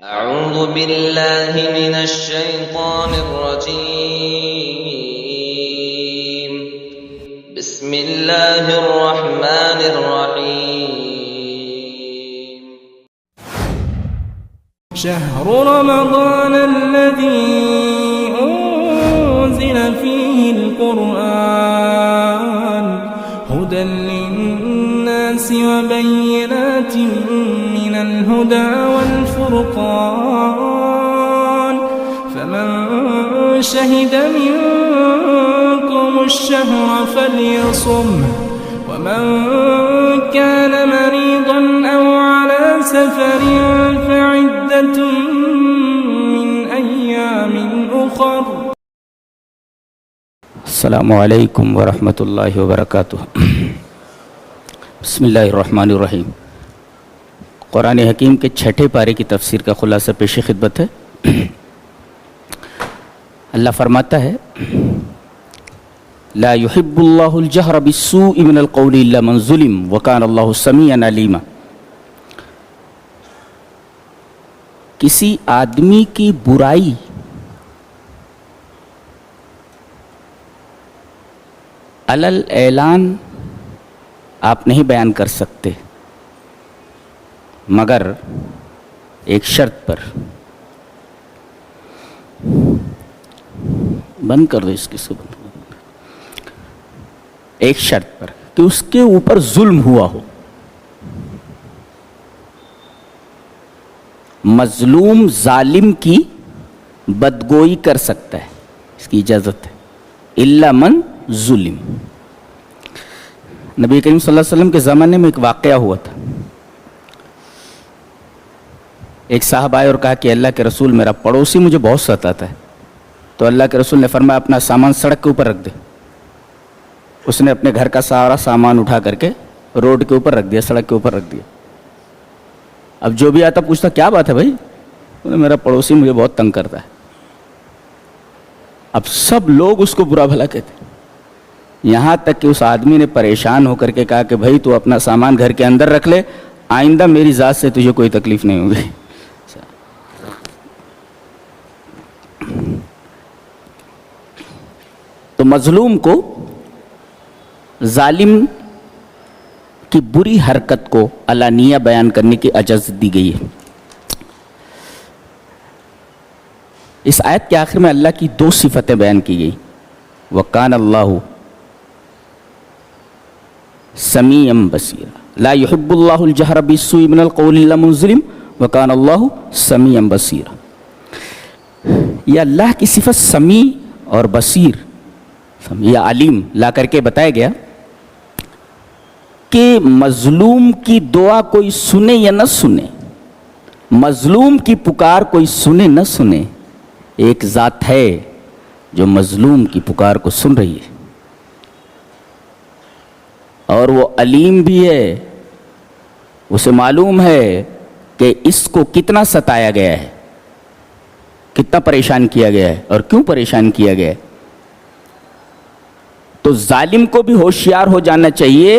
أعوذ بالله من الشيطان الرجيم. بسم الله الرحمن الرحيم. شهر رمضان الذي أنزل فيه القرآن هدى للناس وبينات من الهدى والفرقان فمن شهد منكم الشهر فليصمه ومن كان مريضا أو على سفر فعدة من أيام أخر. السلام علیکم ورحمۃ اللہ وبرکاتہ. بسم اللہ الرحمن الرحیم. قرآن حکیم کے چھٹے پارے کی تفسیر کا خلاصہ پیش خدمت ہے. اللہ فرماتا ہے لا يحب اللہ الجہر بالسوء من القول الا من ظلم وکان اللہ سمیعا علیما. کسی آدمی کی برائی علل اعلان آپ نہیں بیان کر سکتے مگر ایک شرط پر. بند کر دو اس کو بند. ایک شرط پر کہ اس کے اوپر ظلم ہوا ہو. مظلوم ظالم کی بدگوئی کر سکتا ہے، اس کی اجازت ہے. الا من ظلم. نبی کریم صلی اللہ علیہ وسلم کے زمانے میں ایک واقعہ ہوا تھا. ایک صاحب آئے اور کہا کہ اللہ کے رسول میرا پڑوسی مجھے بہت ستاتا ہے. تو اللہ کے رسول نے فرمایا اپنا سامان سڑک کے اوپر رکھ دے. اس نے اپنے گھر کا سارا سامان اٹھا کر کے روڈ کے اوپر رکھ دیا، سڑک کے اوپر رکھ دیا. اب جو بھی آتا پوچھتا کیا بات ہے بھائی؟ میرا پڑوسی مجھے بہت تنگ کرتا ہے. اب سب لوگ اس کو برا بھلا کہتے ہیں، یہاں تک کہ اس آدمی نے پریشان ہو کر کے کہا کہ بھائی تو اپنا سامان گھر کے اندر رکھ لے، آئندہ میری ذات سے تجھے کوئی تکلیف نہیں ہوگی. تو مظلوم کو ظالم کی بری حرکت کو علانیہ بیان کرنے کی اجازت دی گئی ہے. اس آیت کے آخر میں اللہ کی دو صفتیں بیان کی گئی. وَقَانَ اللَّهُ سَمِيعًا بَصِيرًا لَا يُحِبُّ اللَّهُ الْجَهْرَ بِالسُّوءِ مِنَ الْقَوْلِ إِلَّا مَنْ ظُلِمَ وَقَانَ اللَّهُ سَمِيعًا بَصِيرًا. یہ اللہ کی صفت سمیع اور بصیر یا علیم لا کر کے بتایا گیا کہ مظلوم کی دعا کوئی سنے یا نہ سنے، مظلوم کی پکار کوئی سنے نہ سنے، ایک ذات ہے جو مظلوم کی پکار کو سن رہی ہے اور وہ علیم بھی ہے. اسے معلوم ہے کہ اس کو کتنا ستایا گیا ہے، کتنا پریشان کیا گیا ہے اور کیوں پریشان کیا گیا ہے. تو ظالم کو بھی ہوشیار ہو جانا چاہیے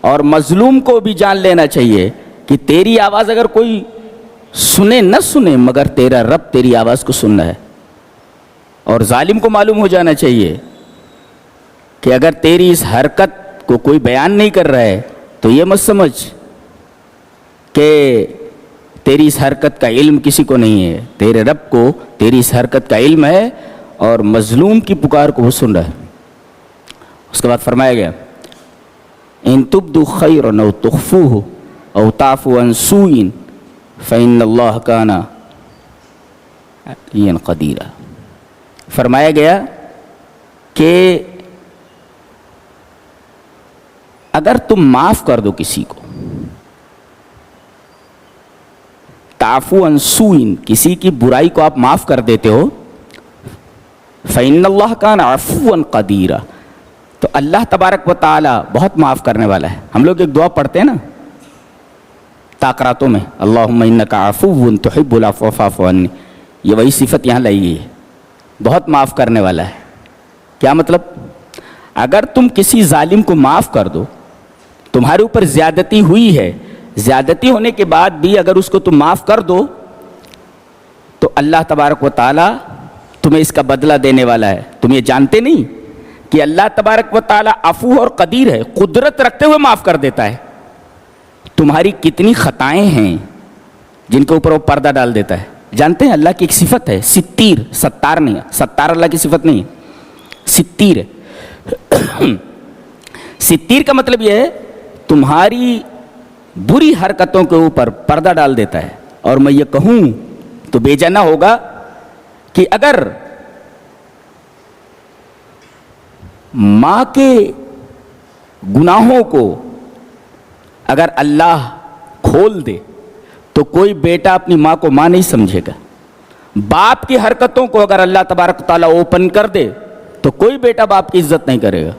اور مظلوم کو بھی جان لینا چاہیے کہ تیری آواز اگر کوئی سنے نہ سنے مگر تیرا رب تیری آواز کو سننا ہے. اور ظالم کو معلوم ہو جانا چاہیے کہ اگر تیری اس حرکت کو کوئی بیان نہیں کر رہا ہے تو یہ مت سمجھ کہ تیری اس حرکت کا علم کسی کو نہیں ہے. تیرے رب کو تیری اس حرکت کا علم ہے اور مظلوم کی پکار کو وہ سن رہا ہے. اس کے بعد فرمایا گیا ان تبدوا خیرا او تخفوه او تعفوا عن سوء فإن اللہ کان علیا قدیرا. فرمایا گیا کہ اگر تم معاف کر دو کسی کو، تعفو عن سوء کسی کی برائی کو آپ معاف کر دیتے ہو، فإن اللہ کان عفوا قدیرا تو اللہ تبارک و تعالی بہت معاف کرنے والا ہے. ہم لوگ ایک دعا پڑھتے ہیں نا تاقراتوں میں، اللہم انک عفو تحب العفو فاعف عنی. یہ وہی صفت یہاں لائی گئی ہے، بہت معاف کرنے والا ہے. کیا مطلب؟ اگر تم کسی ظالم کو معاف کر دو، تمہارے اوپر زیادتی ہوئی ہے، زیادتی ہونے کے بعد بھی اگر اس کو تم معاف کر دو تو اللہ تبارک و تعالیٰ تمہیں اس کا بدلہ دینے والا ہے. تم یہ جانتے نہیں کہ اللہ تبارک و تعالیٰ عفو اور قدیر ہے, قدرت رکھتے ہوئے معاف کر دیتا ہے. تمہاری کتنی خطائیں ہیں جن کے اوپر وہ پردہ ڈال دیتا ہے. جانتے ہیں اللہ کی ایک صفت ہے ستیر, ستار نہیں ہے, ستار اللہ کی صفت نہیں ہے, ستیر ہے. ستیر کا مطلب یہ ہے تمہاری بری حرکتوں کے اوپر پردہ ڈال دیتا ہے. اور میں یہ کہوں تو بے جانا ہوگا کہ اگر ماں کے گناہوں کو اگر اللہ کھول دے تو کوئی بیٹا اپنی ماں کو ماں نہیں سمجھے گا. باپ کی حرکتوں کو اگر اللہ تبارک تعالیٰ اوپن کر دے تو کوئی بیٹا باپ کی عزت نہیں کرے گا.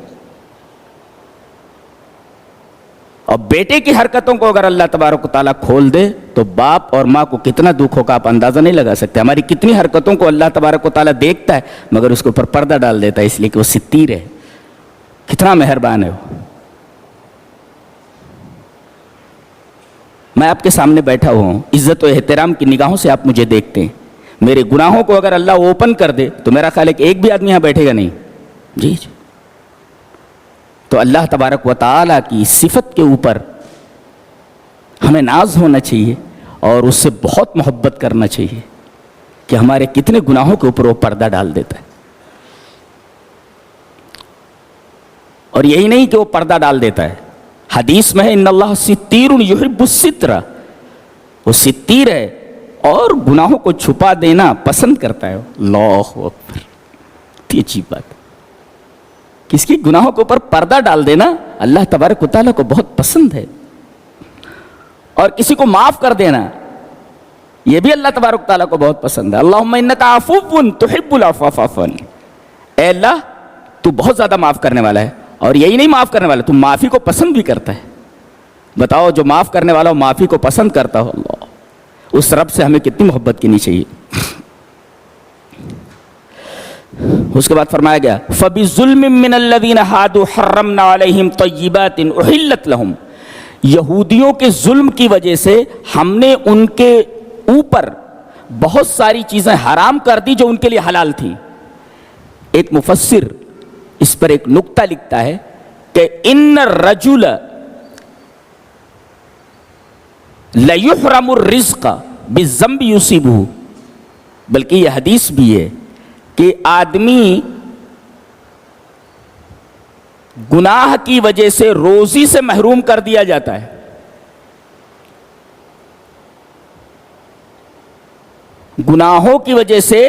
اور بیٹے کی حرکتوں کو اگر اللہ تبارک تعالیٰ کھول دے تو باپ اور ماں کو کتنا دکھ ہوگا آپ اندازہ نہیں لگا سکتے. ہماری کتنی حرکتوں کو اللہ تبارک تعالیٰ دیکھتا ہے مگر اس کے اوپر پردہ ڈال دیتا ہے, اس لیے کہ وہ ستیر ہے. کتنا مہربان ہے وہ. میں آپ کے سامنے بیٹھا ہوا ہوں, عزت و احترام کی نگاہوں سے آپ مجھے دیکھتے ہیں. میرے گناہوں کو اگر اللہ اوپن کر دے تو میرا خیال ہے کہ ایک بھی آدمی یہاں بیٹھے گا نہیں. جی جی. تو اللہ تبارک و تعالیٰ کی صفت کے اوپر ہمیں ناز ہونا چاہیے اور اس سے بہت محبت کرنا چاہیے کہ ہمارے کتنے گناہوں کے اوپر وہ پردہ ڈال دیتا ہے. اور یہی نہیں کہ وہ پردہ ڈال دیتا ہے, حدیث میں ہے ان اللہ ستیر یحب الستر, وہ ستیر ہے اور گناہوں کو چھپا دینا پسند کرتا ہے. اللہ اکبر, اتنی عجیب بات. کس کی گناہوں کے اوپر پردہ ڈال دینا اللہ تبارک و تعالیٰ کو بہت پسند ہے. اور کسی کو معاف کر دینا یہ بھی اللہ تبارک و تعالیٰ کو بہت پسند ہے. اللہم انک عفو تحب العفو فاعف عنی, اے اللہ تو بہت زیادہ معاف کرنے والا ہے. اور یہی نہیں معاف کرنے والا, تو معافی کو پسند بھی کرتا ہے. بتاؤ جو معاف کرنے والا ہو معافی کو پسند کرتا ہو, اللہ اس رب سے ہمیں کتنی محبت کرنی چاہیے. اس کے بعد فرمایا گیا فَبِظُلْمٍ مِّنَ الَّذِينَ هَادُوا حَرَّمْنَا عَلَيْهِمْ طَيِّبَاتٍ أُحِلَّتْ لَهُمْ, یہودیوں کے ظلم کی وجہ سے ہم نے ان کے اوپر بہت ساری چیزیں حرام کر دی جو ان کے لیے حلال تھیں. ایک مفسر اس پر ایک نقطہ لکھتا ہے کہ ان الرجل لَيُحْرَمُ الرِّزْقَ بِالذَّنْبِ يُصِيبُهُ, بلکہ یہ حدیث بھی ہے کہ آدمی گناہ کی وجہ سے روزی سے محروم کر دیا جاتا ہے. گناہوں کی وجہ سے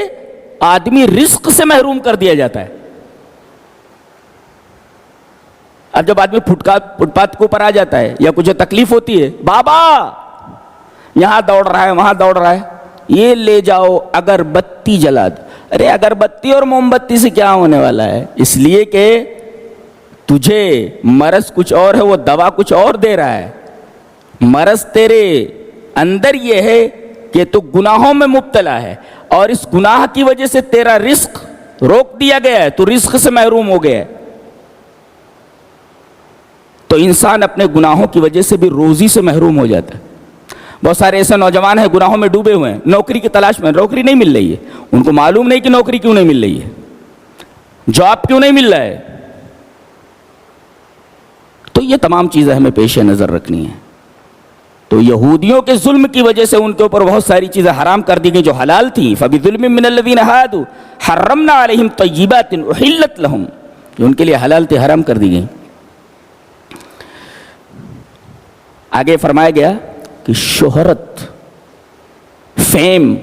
آدمی رزق سے محروم کر دیا جاتا ہے. اب جب آدمی فٹ پاتھ کے اوپر آ جاتا ہے یا کچھ تکلیف ہوتی ہے, بابا یہاں دوڑ رہا ہے وہاں دوڑ رہا ہے, یہ لے جاؤ اگربتی جلا دو. ارے اگربتی اور موم بتی سے کیا ہونے والا ہے, اس لیے کہ تجھے مرض کچھ اور ہے, وہ دوا کچھ اور دے رہا ہے. مرض تیرے اندر یہ ہے کہ تو گناہوں میں مبتلا ہے اور اس گناہ کی وجہ سے تیرا رزق روک دیا گیا ہے, تو رزق سے محروم ہو گیا ہے. تو انسان اپنے گناہوں کی وجہ سے بھی روزی سے محروم ہو جاتا ہے. بہت سارے ایسے نوجوان ہیں گناہوں میں ڈوبے ہوئے ہیں, نوکری کی تلاش میں, نوکری نہیں مل رہی ہے, ان کو معلوم نہیں کہ نوکری کیوں نہیں مل رہی ہے, جاب کیوں نہیں مل رہا ہے. تو یہ تمام چیزیں ہمیں پیش نظر رکھنی ہیں. تو یہودیوں کے ظلم کی وجہ سے ان کے اوپر بہت ساری چیزیں حرام کر دی گئیں جو حلال تھیں. فَبِظُلْمٍ مِّنَ الَّذِينَ هَادُوا حَرَّمْنَا عَلَيْهِمْ طَيِّبَاتٍ أُحِلَّتْ لَهُمْ, جو ان کے لیے حلال تھے حرام کر دی گئیں. آگے فرمایا گیا کہ شہرت, فیم,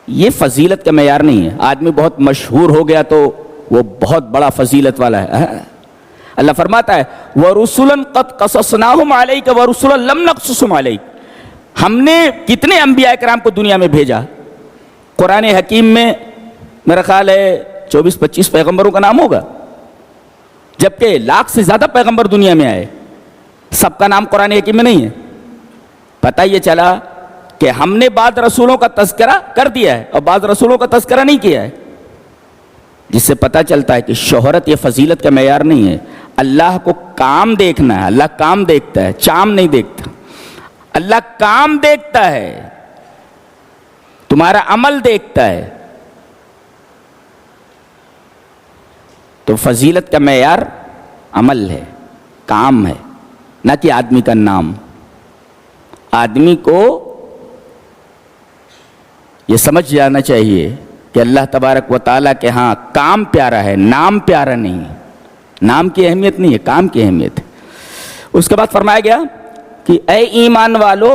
یہ فضیلت کا معیار نہیں ہے. آدمی بہت مشہور ہو گیا تو وہ بہت بڑا فضیلت والا ہے. اللہ فرماتا ہے وَرُسُلًا قَدْ قَصَصْنَاهُمْ عَلَيْكَ وَرُسُلًا لَمْ نَقْصُصْهُمْ عَلَيْكَ, ہم نے کتنے انبیاء کرام کو دنیا میں بھیجا. قرآن حکیم میں میرا خیال ہے 24-25 پیغمبروں کا نام ہوگا, جبکہ لاکھ سے زیادہ پیغمبر دنیا میں آئے. سب کا نام قرآن حکیم میں نہیں ہے. پتہ یہ چلا کہ ہم نے بعض رسولوں کا تذکرہ کر دیا ہے اور بعض رسولوں کا تذکرہ نہیں کیا ہے, جس سے پتہ چلتا ہے کہ شہرت یہ فضیلت کا معیار نہیں ہے. اللہ کو کام دیکھنا ہے, اللہ کام دیکھتا ہے, چام نہیں دیکھتا. اللہ کام دیکھتا ہے. تمہارا عمل دیکھتا ہے. تو فضیلت کا معیار عمل ہے، کام ہے، نہ کہ آدمی کا نام. آدمی کو یہ سمجھ جانا چاہیے کہ اللہ تبارک و تعالیٰ کے ہاں کام پیارا ہے، نام پیارا نہیں. نام کی اہمیت نہیں ہے، کام کی اہمیت ہے. اس کے بعد فرمایا گیا کہ اے ایمان والو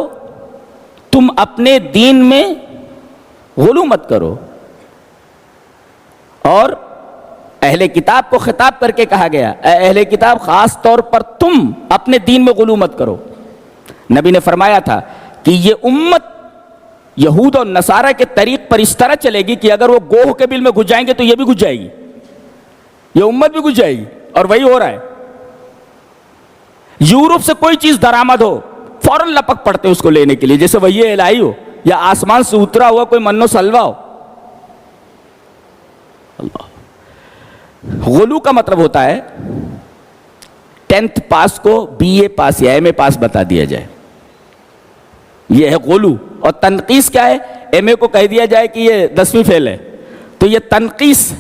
تم اپنے دین میں غلو مت کرو. اور اہل کتاب کو خطاب کر کے کہا گیا اے اہل کتاب خاص طور پر تم اپنے دین میں غلو مت کرو. نبی نے فرمایا تھا کہ یہ امت یہود اور نصارہ کے طریق پر اس طرح چلے گی کہ اگر وہ گوہ کے بل میں گھس جائیں گے تو یہ بھی گھس جائے گی، یہ امت بھی گھس جائے گی. اور وہی ہو رہا ہے. یورپ سے کوئی چیز درآمد ہو فوراً لپک پڑتے اس کو لینے کے لیے، جیسے وہی الہی ہو یا آسمان سے اترا ہوا کوئی من و سلوا ہو. اللہ. غلو کا مطلب ہوتا ہے 10th پاس کو BA پاس یا MA پاس بتا دیا جائے، یہ ہے غلو. اور تنقیص کیا ہے؟ MA کو کہہ دیا جائے کہ یہ 10ویں فیل ہے، تو یہ تنقیص.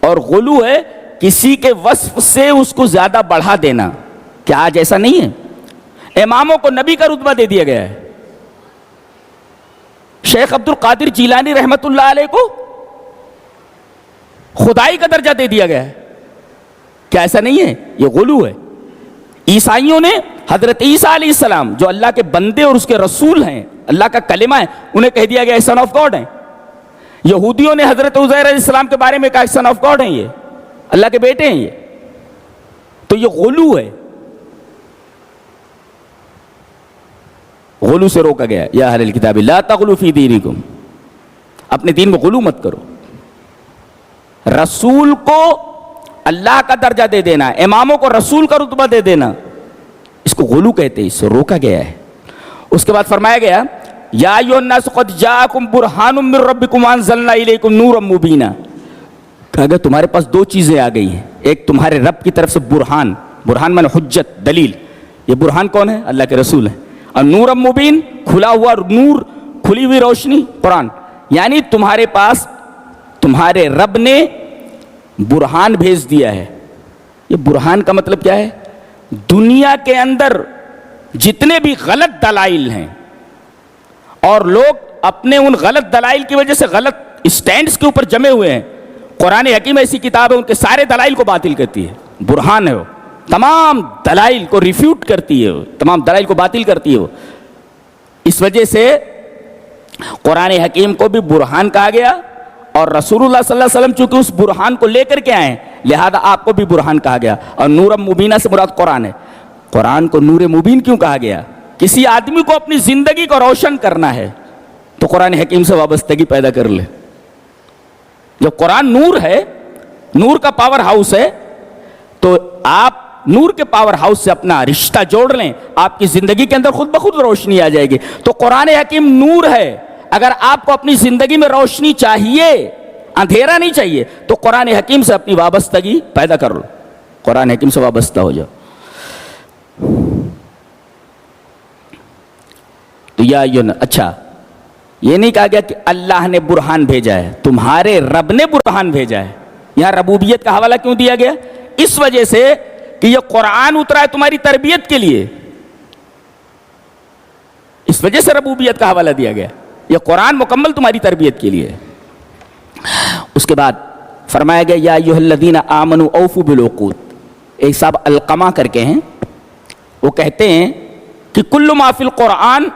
اور غلو ہے کسی کے وصف سے اس کو زیادہ بڑھا دینا. کیا آج ایسا نہیں ہے؟ اماموں کو نبی کا رتبہ دے دیا گیا ہے. شیخ عبد القادر جیلانی رحمت اللہ علیہ کو خدائی کا درجہ دے دیا گیا ہے. کیا ایسا نہیں ہے؟ یہ غلو ہے. عیسائیوں نے حضرت عیسیٰ علیہ السلام جو اللہ کے بندے اور اس کے رسول ہیں، اللہ کا کلمہ ہے، انہیں کہہ دیا گیا سن آف گاڈ ہیں. یہودیوں نے حضرت عزیر علیہ السلام کے بارے میں کہا سن آف گاڈ ہیں، یہ اللہ کے بیٹے ہیں. یہ تو یہ غلو ہے. غلو سے روکا گیا یا اہل الکتاب لا تغلو فی دینکم، اپنے دین میں غلو مت کرو. رسول کو اللہ کا درجہ دے دینا، اماموں کو رسول کا رتبہ دے دینا، اس کو غلو کہتے ہیں، اس سے روکا گیا ہے. اس کے بعد فرمایا گیا یا ایھا الناس قد جاءکم برہان من ربکم وانزلنا الیکم نورا مبینا. کہا گیا تمہارے پاس دو چیزیں آ گئی ہیں. ایک تمہارے رب کی طرف سے برہان، برہان مانے حجت، دلیل. یہ برہان کون ہے؟ اللہ کے رسول ہیں. اور نور مبین، کھلا ہوا نور، کھلی ہوئی روشنی، قرآن. یعنی تمہارے پاس تمہارے رب نے برہان بھیج دیا ہے. یہ برہان کا مطلب کیا ہے؟ دنیا کے اندر جتنے بھی غلط دلائل ہیں اور لوگ اپنے ان غلط دلائل کی وجہ سے غلط اسٹینڈز کے اوپر جمے ہوئے ہیں، قرآن حکیم ایسی کتاب ہے ان کے سارے دلائل کو باطل کرتی ہے. برہان ہے وہ، تمام دلائل کو ریفیوٹ کرتی ہے، تمام دلائل کو باطل کرتی ہے وہ. اس وجہ سے قرآن حکیم کو بھی برہان کہا گیا، اور رسول اللہ صلی اللہ علیہ وسلم چونکہ اس برہان کو لے کر کے آئے لہذا آپ کو بھی برہان کہا گیا. اور نور مبینہ سے مراد قرآن ہے. قرآن کو نور مبین کیوں کہا گیا؟ کسی آدمی کو اپنی زندگی کو روشن کرنا ہے تو قرآن حکیم سے وابستگی پیدا کر لے. جب قرآن نور ہے، نور کا پاور ہاؤس ہے، تو آپ نور کے پاور ہاؤس سے اپنا رشتہ جوڑ لیں، آپ کی زندگی کے اندر خود بخود روشنی آ جائے گی. تو قرآن حکیم نور ہے. اگر آپ کو اپنی زندگی میں روشنی چاہیے، اندھیرا نہیں چاہیے، تو قرآن حکیم سے اپنی وابستگی پیدا کر لو، قرآن حکیم سے وابستہ ہو جاؤ. تو یا اچھا، یہ نہیں کہا گیا کہ اللہ نے برہان بھیجا ہے، تمہارے رب نے برہان بھیجا ہے. یہاں ربوبیت کا حوالہ کیوں دیا گیا؟ اس وجہ سے کہ یہ قرآن اترا ہے تمہاری تربیت کے لیے، اس وجہ سے ربوبیت کا حوالہ دیا گیا. یہ قرآن مکمل تمہاری تربیت کے لیے. اس کے بعد فرمایا گیا یا ایھا الذین آمنوا اوفوا بالعقود. ایک صاحب القمہ کر کے ہیں، وہ کہتے ہیں کہ کل ما فی القرآن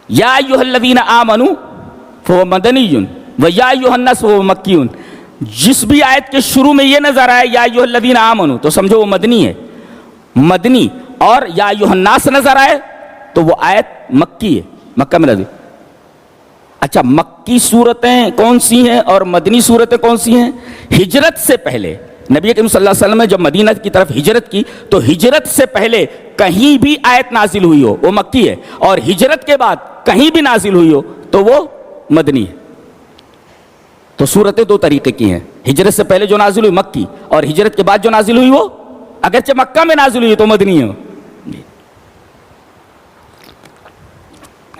یا ایھا الذین آمنوا فہو مدنی و یا ایھا الناس فہو مکی. جس بھی آیت کے شروع میں یہ نظر آئے یا ایھا الذین آمنوا تو سمجھو وہ مدنی ہے، مدنی. اور یا ایھا الناس نظر آئے تو وہ آیت مکی ہے، مکہ میں نازل. اچھا، مکی صورتیں کون سی ہیں اور مدنی صورتیں کون سی ہیں؟ ہجرت سے پہلے نبی کریم صلی اللہ علیہ وسلم نے جب مدینہ کی طرف ہجرت کی تو ہجرت سے پہلے کہیں بھی آیت نازل ہوئی ہو وہ مکی ہے، اور ہجرت کے بعد کہیں بھی نازل ہوئی ہو تو وہ مدنی ہے. تو صورتیں دو طریقے کی ہیں، ہجرت سے پہلے جو نازل ہوئی مکی، اور ہجرت کے بعد جو نازل ہوئی وہ اگرچہ مکہ میں نازل ہوئی تو مدنی ہے.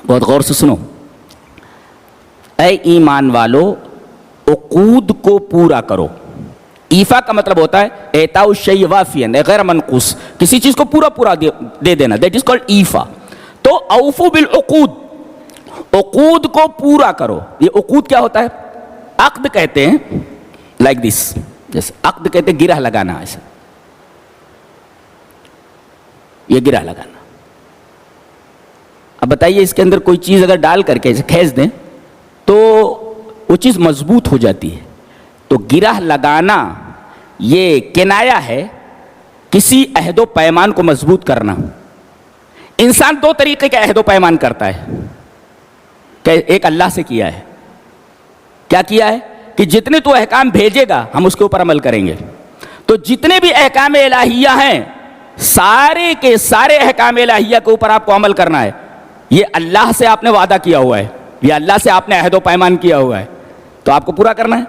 بہت غور سے سنو. اے ایمان والو عقود کو پورا کرو. ایفا کا مطلب ہوتا ہے اعطاء الشیء وافیاً غیر منقوص, کسی چیز کو پورا دے دینا, دیٹ از کالڈ ایفا. تو اوفو بالعقود, عقود کو پورا کرو. یہ عقود کیا ہوتا ہے؟ عقد کہتے ہیں لائک دس, جیسے عقد کہتے ہیں گرہ لگانا, ایسا یہ گرہ لگانا. اب بتائیے اس کے اندر کوئی چیز اگر ڈال کر کے کھینچ دیں تو وہ چیز مضبوط ہو جاتی ہے. تو گرہ لگانا یہ کنایا ہے کسی عہد و پیمان کو مضبوط کرنا. انسان دو طریقے کے عہد و پیمان کرتا ہے, کہ ایک اللہ سے کیا ہے. کیا کیا ہے؟ کہ جتنے تو احکام بھیجے گا ہم اس کے اوپر عمل کریں گے. تو جتنے بھی احکام الہیہ ہیں سارے کے سارے احکام الہیہ کے اوپر آپ کو عمل کرنا ہے. یہ اللہ سے آپ نے وعدہ کیا ہوا ہے, یہ اللہ سے آپ نے عہد و پیمان کیا ہوا ہے, تو آپ کو پورا کرنا ہے.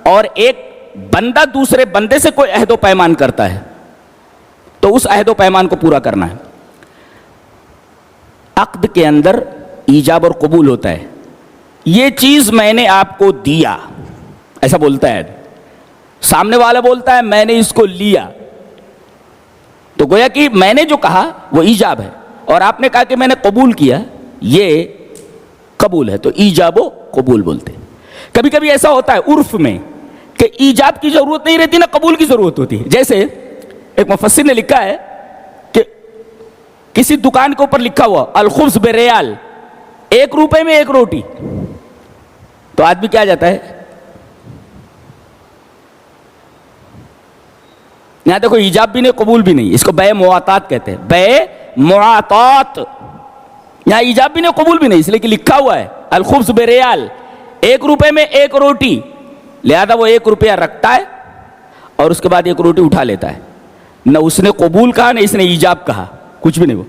اور ایک بندہ دوسرے بندے سے کوئی عہد و پیمان کرتا ہے تو اس عہد و پیمان کو پورا کرنا ہے. عقد کے اندر ایجاب اور قبول ہوتا ہے. یہ چیز میں نے آپ کو دیا, ایسا بولتا ہے. سامنے والا بولتا ہے میں نے اس کو لیا, تو گویا کہ میں نے جو کہا وہ ایجاب ہے, اور آپ نے کہا کہ میں نے قبول کیا, یہ قبول ہے. تو ایجاب و قبول بولتے ہیں. کبھی کبھی ایسا ہوتا ہے عرف میں کہ ایجاب کی ضرورت نہیں رہتی, نہ قبول کی ضرورت ہوتی ہے. جیسے ایک مفسر نے لکھا ہے کہ کسی دکان کے اوپر لکھا ہوا الخبز بریال, 1 روپے میں 1 روٹی, تو آدمی کیا جاتا ہے, یہاں دیکھو ایجاب بھی نہیں قبول بھی نہیں, اس کو بے معاطات کہتے ہیں. بے معاطات, یہاں ایجاب بھی نہیں قبول بھی نہیں, اس لیے کہ لکھا ہوا ہے الخبز بریال, 1 روپے میں 1 روٹی, لہذا وہ 1 روپیہ رکھتا ہے اور اس کے بعد 1 روٹی اٹھا لیتا ہے. نہ اس نے قبول کہا نہ اس نے ایجاب کہا, کچھ بھی نہیں. وہ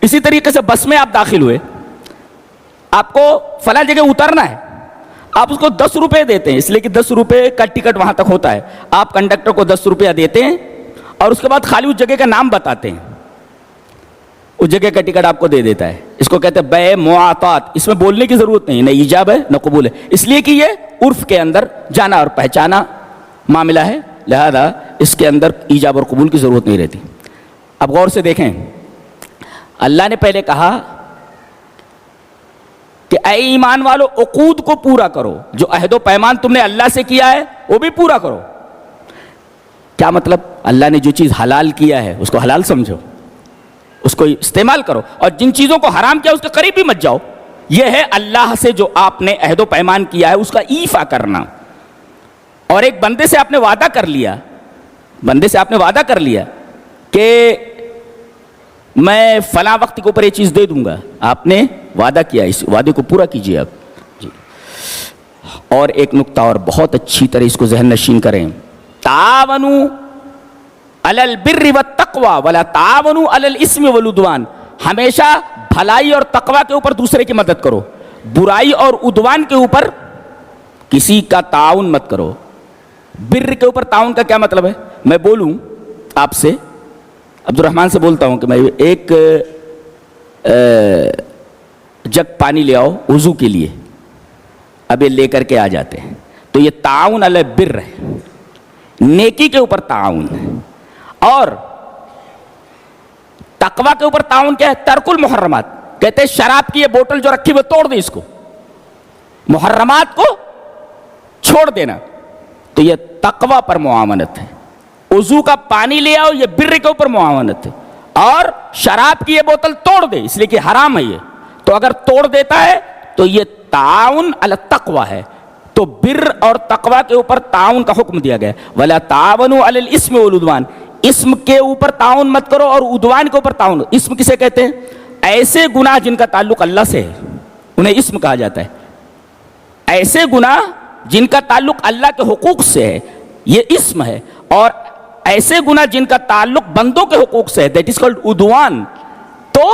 اسی طریقے سے بس میں آپ داخل ہوئے, آپ کو فلاں جگہ اترنا ہے, آپ اس کو 10 روپے دیتے ہیں, اس لیے کہ 10 روپے کا ٹکٹ وہاں تک ہوتا ہے. آپ کنڈکٹر کو 10 روپیہ دیتے ہیں اور اس کے بعد خالی اس جگہ کا نام بتاتے ہیں, اس جگہ کا ٹکٹ آپ کو دے دیتا ہے. اس کو کہتے ہیں بے معاطات. اس میں بولنے کی ضرورت نہیں, نہ ایجاب ہے نہ قبول ہے, اس لیے کہ یہ عرف کے اندر جانا اور پہچانا معاملہ ہے, لہذا اس کے اندر ایجاب اور قبول کی ضرورت نہیں رہتی. اب غور سے دیکھیں, اللہ نے پہلے کہا کہ اے ایمان والو عقود کو پورا کرو, جو عہد و پیمان تم نے اللہ سے کیا ہے وہ بھی پورا کرو. کیا مطلب؟ اللہ نے جو چیز حلال کیا ہے اس کو حلال سمجھو, اس کو استعمال کرو, اور جن چیزوں کو حرام کیا اس کے قریب بھی مت جاؤ. یہ ہے اللہ سے جو آپ نے عہد و پیمان کیا ہے اس کا ایفا کرنا. اور ایک بندے سے آپ نے وعدہ کر لیا, بندے سے آپ نے وعدہ کر لیا کہ میں فلاں وقت کے اوپر یہ چیز دے دوں گا, آپ نے وعدہ کیا, اس وعدے کو پورا کیجیے اب. جی. اور ایک نکتہ اور بہت اچھی طرح اس کو ذہن نشین کریں, تعاونوا علی البر والتقوی ولا تعاونوا علی الاثم والعدوان. ہمیشہ بھلائی اور تقوی کے اوپر دوسرے کی مدد کرو, برائی اور عدوان کے اوپر کسی کا تعاون مت کرو. بر کے اوپر تعاون کا کیا مطلب ہے؟ میں بولوں آپ سے, عبد الرحمن سے بولتا ہوں کہ میں ایک جگ پانی لے آؤ وضو کے لیے, اب یہ لے کر کے آ جاتے ہیں, تو یہ تعاون علی البر ہے, نیکی کے اوپر تعاون ہے. اور تقوی کے اوپر تعاون کیا ہے؟ ترک المحرمات. کہتے ہیں شراب کی یہ بوتل جو رکھی ہوئی توڑ دے, اس کو, محرمات کو چھوڑ دینا, تو یہ تقوی پر معاونت ہے. وضو کا پانی لے آؤ, یہ بر کے اوپر معاونت ہے. اور شراب کی یہ بوتل توڑ دے, اس لیے کہ حرام ہے یہ, تو اگر توڑ دیتا ہے تو یہ تعاون علی التقوی ہے. تو بر اور تقوی کے اوپر تعاون کا حکم دیا گیا. ولا تعاونوا علی الاثم والعدوان, اسم کے اوپر تعاون مت کرو اور عدوان کے اوپر تعاون. اسم کسے کہتے ہیں؟ ایسے گناہ جن کا تعلق اللہ سے ہے انہیں اسم کہا جاتا ہے. ایسے گناہ جن کا تعلق اللہ کے حقوق سے ہے یہ اسم ہے, اور ایسے گناہ جن کا تعلق بندوں کے حقوق سے ہے دیٹ از کالڈ عدوان. تو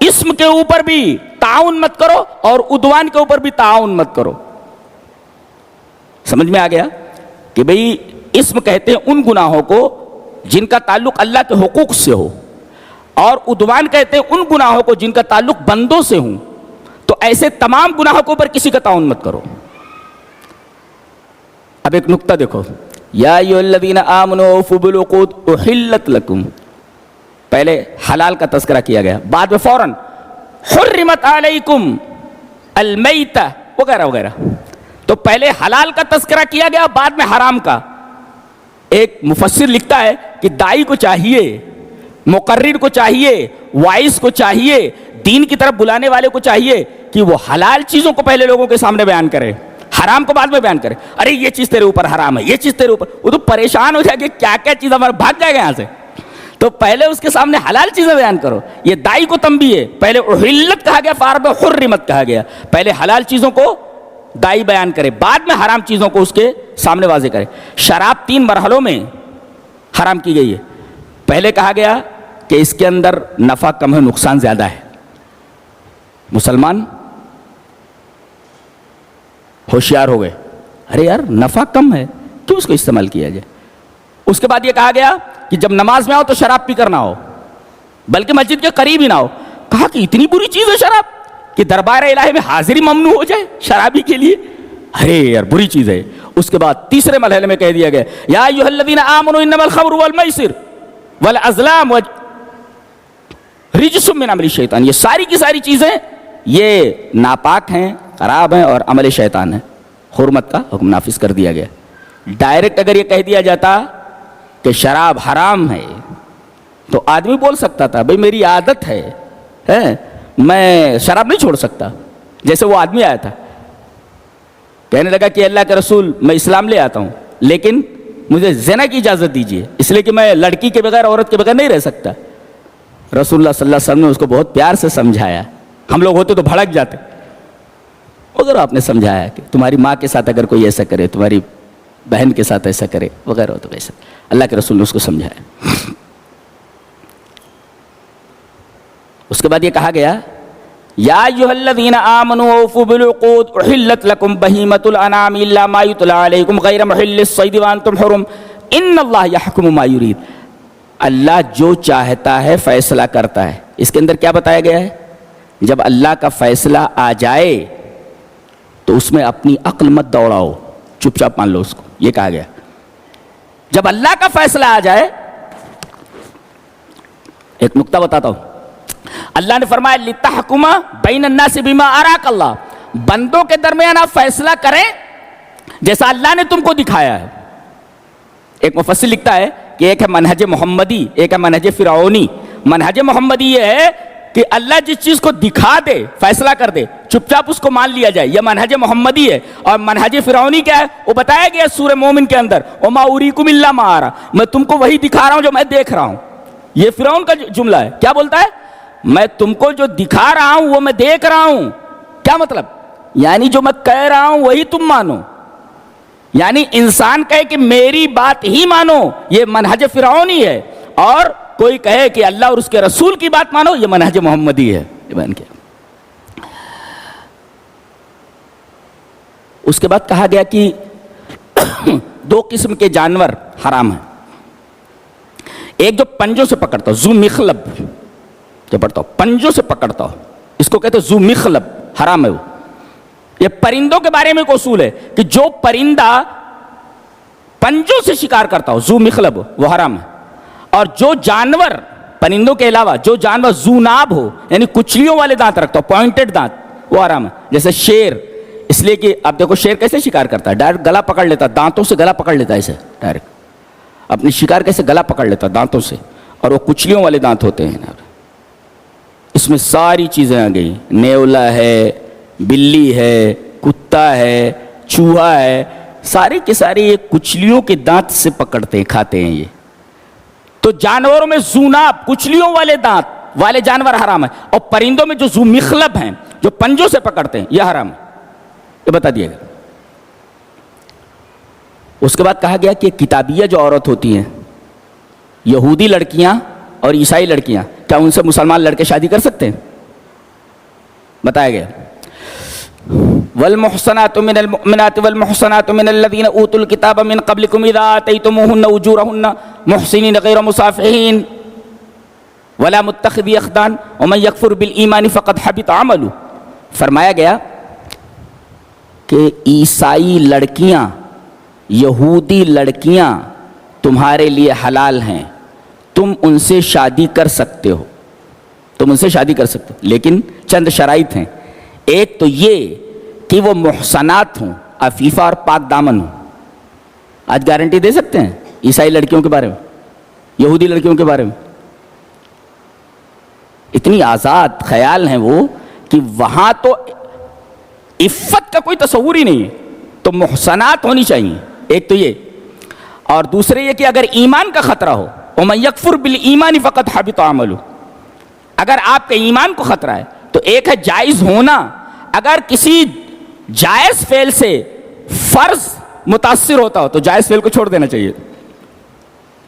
اسم کے اوپر بھی تعاون مت کرو اور عدوان کے اوپر بھی تعاون مت کرو. سمجھ میں آ گیا کہ بھئی اسم کہتے ہیں ان گناہوں کو جن کا تعلق اللہ کے حقوق سے ہو, اور عدوان کہتے ہیں ان گناہوں کو جن کا تعلق بندوں سے ہوں. تو ایسے تمام گناہوں کے اوپر کسی کا تعاون مت کرو. اب ایک نقطہ دیکھو, یا ایھا الذین آمنوا اوفوا بالعقود احلت لکم, پہلے حلال کا تذکرہ کیا گیا, بعد میں فوراً حرمت علیکم المیتہ وغیرہ وغیرہ. تو پہلے حلال کا تذکرہ کیا گیا, بعد میں حرام کا. ایک مفسر لکھتا ہے کہ داعی کو چاہیے, مقرر کو چاہیے, وائس کو چاہیے, دین کی طرف بلانے والے کو چاہیے کہ وہ حلال چیزوں کو پہلے لوگوں کے سامنے بیان کرے, حرام کو بعد میں بیان کرے. ارے یہ چیز تیرے اوپر حرام ہے, یہ چیز تیرے اوپر, وہ تو پریشان ہو جائے کہ کیا کیا چیز ہمارا بھاگ جائے گا یہاں سے. تو پہلے اس کے سامنے حلال چیزیں بیان کرو. یہ داعی کو تنبیہ ہے, پہلے احلت کہا گیا, فارب حرمت کہا گیا. پہلے حلال چیزوں کو داعی بیان کرے, بعد میں حرام چیزوں کو اس کے سامنے واضح کرے. شراب 3 مرحلوں میں حرام کی گئی ہے. پہلے کہا گیا کہ اس کے اندر نفع کم ہے, نقصان زیادہ ہے. مسلمان ہوشیار ہو گئے, ارے یار نفع کم ہے, کیوں اس کو استعمال کیا جائے. اس کے بعد یہ کہا گیا کہ جب نماز میں آؤ تو شراب پی کر نہ ہو, بلکہ مسجد کے قریب ہی نہ ہو. کہا کہ اتنی بری چیز ہے شراب کہ دربار الہی میں حاضری ممنوع ہو جائے شرابی کے لیے, ارے یار بری چیز ہے. اس کے بعد تیسرے مرحلے میں کہہ دیا گیا یا ایھا الذین آمنوا انما الخمر والمیسر والازلام رجس من عمل الشیطان. یہ ساری کی ساری چیزیں یہ ناپاک ہیں, خراب ہیں اور عمل شیطان ہے. حرمت کا حکم نافذ کر دیا گیا. ڈائریکٹ اگر یہ کہہ دیا جاتا کہ شراب حرام ہے تو آدمی بول سکتا تھا بھئی میری عادت ہے, میں شراب نہیں چھوڑ سکتا. جیسے وہ آدمی آیا تھا, کہنے لگا کہ اللہ کے رسول میں اسلام لے آتا ہوں لیکن مجھے زنا کی اجازت دیجیے, اس لیے کہ میں لڑکی کے بغیر, عورت کے بغیر نہیں رہ سکتا. رسول اللہ صلی اللہ علیہ وسلم نے اس کو بہت پیار سے سمجھایا. ہم لوگ ہوتے تو بھڑک جاتے. اگر آپ نے سمجھایا کہ تمہاری ماں کے ساتھ اگر کوئی ایسا کرے, تمہاری بہن کے ساتھ ایسا کرے وغیرہ, تو ویسا اللہ کے رسول نے اس کو سمجھایا. اس کے بعد یہ کہا گیا یا ایھا الذین آمنوا اوفوا بالعقود احلت لکم بہیمۃ الانعام الا ما یتلی علیکم غیر محل الصید وانتم حرم ان اللہ یحکم ما یرید. اللہ جو چاہتا ہے فیصلہ کرتا ہے. اس کے اندر کیا بتایا گیا ہے, جب اللہ کا فیصلہ آ جائے تو اس میں اپنی عقل مت دوڑاؤ, چپ چاپ مان لو اس کو. یہ کہا گیا جب اللہ کا فیصلہ آ جائے. ایک نقطہ بتاتا ہوں. اللہ نے فرمایا لتحکم بین الناس بما اراک اللہ, بندوں کے درمیان آپ فیصلہ کریں جیسا اللہ نے تم کو دکھایا ہے. ایک مفسر لکھتا ہے کہ ایک ہے منہج محمدی, ایک ہے منہج فرعونی. منہج محمدی یہ ہے کہ اللہ جس چیز کو دکھا دے, فیصلہ کر دے, چپ چاپ اس کو مان لیا جائے, یہ منہج محمدی ہے. اور منہج فرعونی کیا ہے, وہ بتایا گیا سورہ مومن کے اندر, وما اریکم الا ما ارى, میں تم کو وہی دکھا رہا ہوں جو میں دیکھ رہا ہوں. یہ فرعون کا جملہ ہے. کیا بولتا ہے, میں تم کو جو دکھا رہا ہوں وہ میں دیکھ رہا ہوں. کیا مطلب, یعنی جو میں کہہ رہا ہوں وہی تم مانو. یعنی انسان کہے کہ میری بات ہی مانو, یہ منہج فرعونی ہے. اور کوئی کہے کہ اللہ اور اس کے رسول کی بات مانو, یہ منہج محمدی ہے. اس کے بعد کہا گیا کہ 2 قسم کے جانور حرام ہیں. ایک جو پنجوں سے پکڑتا ہو, ذو مخلب, جو پڑھتا ہو پنجوں سے پکڑتا ہو, اس کو کہتے ہیں ذو مخلب, حرام ہے وہ. یہ پرندوں کے بارے میں ایک اصول ہے کہ جو پرندہ پنجوں سے شکار کرتا ہو, ذو مخلب, وہ حرام ہے. اور جو جانور پرندوں کے علاوہ جو جانور ذو ناب ہو, یعنی کچلیوں والے دانت رکھتا ہو, پوائنٹڈ دانت, وہ حرام ہے. جیسے شیر, اس لیے کہ آپ دیکھو شیر کیسے شکار کرتا ہے, ڈائریکٹ گلا پکڑ لیتا, دانتوں سے گلا پکڑ لیتا ہے, اسے ڈائریکٹ اپنی شکار کیسے گلا پکڑ لیتا دانتوں سے, اور وہ کچلیوں والے دانت ہوتے ہیں. اس میں ساری چیزیں آ گئی, نیولا ہے, بلی ہے, کتا ہے, چوہا ہے, سارے کے سارے یہ کچلیوں کے دانت سے پکڑتے ہیں, کھاتے ہیں. یہ تو جانوروں میں ذو ناب, کچلیوں والے دانت والے جانور حرام ہے. اور پرندوں میں جو ذو مخلب ہیں, جو پنجوں سے پکڑتے ہیں, یہ حرام ہے. یہ بتا دیا گیا. اس کے بعد کہا گیا کہ کتابیہ جو عورت ہوتی ہیں, یہودی لڑکیاں اور عیسائی لڑکیاں, کیا ان سے مسلمان لڑکے شادی کر سکتے ہیں؟ بتایا گیا والمحصنات من المؤمنات والمحصنات من الذين اوتوا الكتاب من قبلكم اذا اتيتموهن اجورهن محسنين غير مسافحين ولا متخذي اخدان ومن يكفر بالايمان فقد حبط عمله فرمایا گیا کہ عیسائی لڑکیاں، یہودی لڑکیاں تمہارے لیے حلال ہیں، تم ان سے شادی کر سکتے ہو، تم ان سے شادی کر سکتے ہو، لیکن چند شرائط ہیں۔ ایک تو یہ کہ وہ محصنات ہوں، عفیفہ اور پاک دامن ہوں۔ آج گارنٹی دے سکتے ہیں عیسائی لڑکیوں کے بارے میں، یہودی لڑکیوں کے بارے میں؟ اتنی آزاد خیال ہیں وہ کہ وہاں تو عفت کا کوئی تصور ہی نہیں ہے، تو محصنات ہونی چاہیے، ایک تو یہ۔ اور دوسرے یہ کہ اگر ایمان کا خطرہ ہو، وَمَن يَكْفُرْ بِالْإِيمَانِ فَقَدْ حَبِطَ عَمَلُهُ، اگر آپ کے ایمان کو خطرہ ہے تو ایک ہے جائز ہونا، اگر کسی جائز فعل سے فرض متاثر ہوتا ہو تو جائز فعل کو چھوڑ دینا چاہیے۔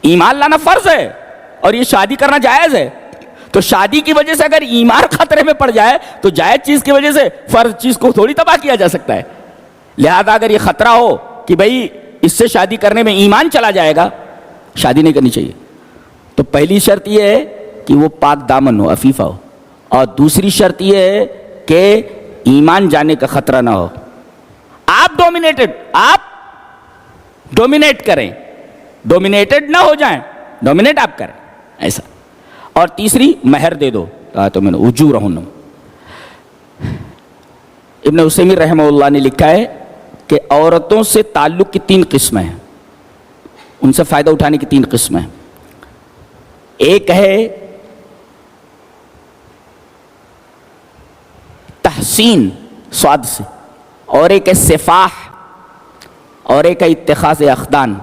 ایمان لانا فرض ہے اور یہ شادی کرنا جائز ہے، تو شادی کی وجہ سے اگر ایمان خطرے میں پڑ جائے تو جائز چیز کی وجہ سے فرض چیز کو تھوڑی تباہ کیا جا سکتا ہے۔ لہذا اگر یہ خطرہ ہو کہ بھئی اس سے شادی کرنے میں ایمان چلا جائے گا، شادی نہیں کرنی چاہیے۔ تو پہلی شرط یہ ہے کہ وہ پاک دامن ہو، عفیفہ ہو، اور دوسری شرط یہ ہے کہ ایمان جانے کا خطرہ نہ ہو۔ آپ ڈومینیٹ کریں، ڈومینیٹڈ نہ ہو جائیں، ڈومینیٹ آپ کریں ایسا۔ اور تیسری مہر دے دو، کہا تو میں نے اجورہن۔ ابن عثیمین رحمہ اللہ نے لکھا ہے کہ عورتوں سے تعلق کی 3 قسمیں ہیں، ان سے فائدہ اٹھانے کی 3 قسمیں ہیں۔ ایک ہے تحسین سواد سے، اور ایک ہے سفاح، اور ایک ہے اتخاذ اخدان۔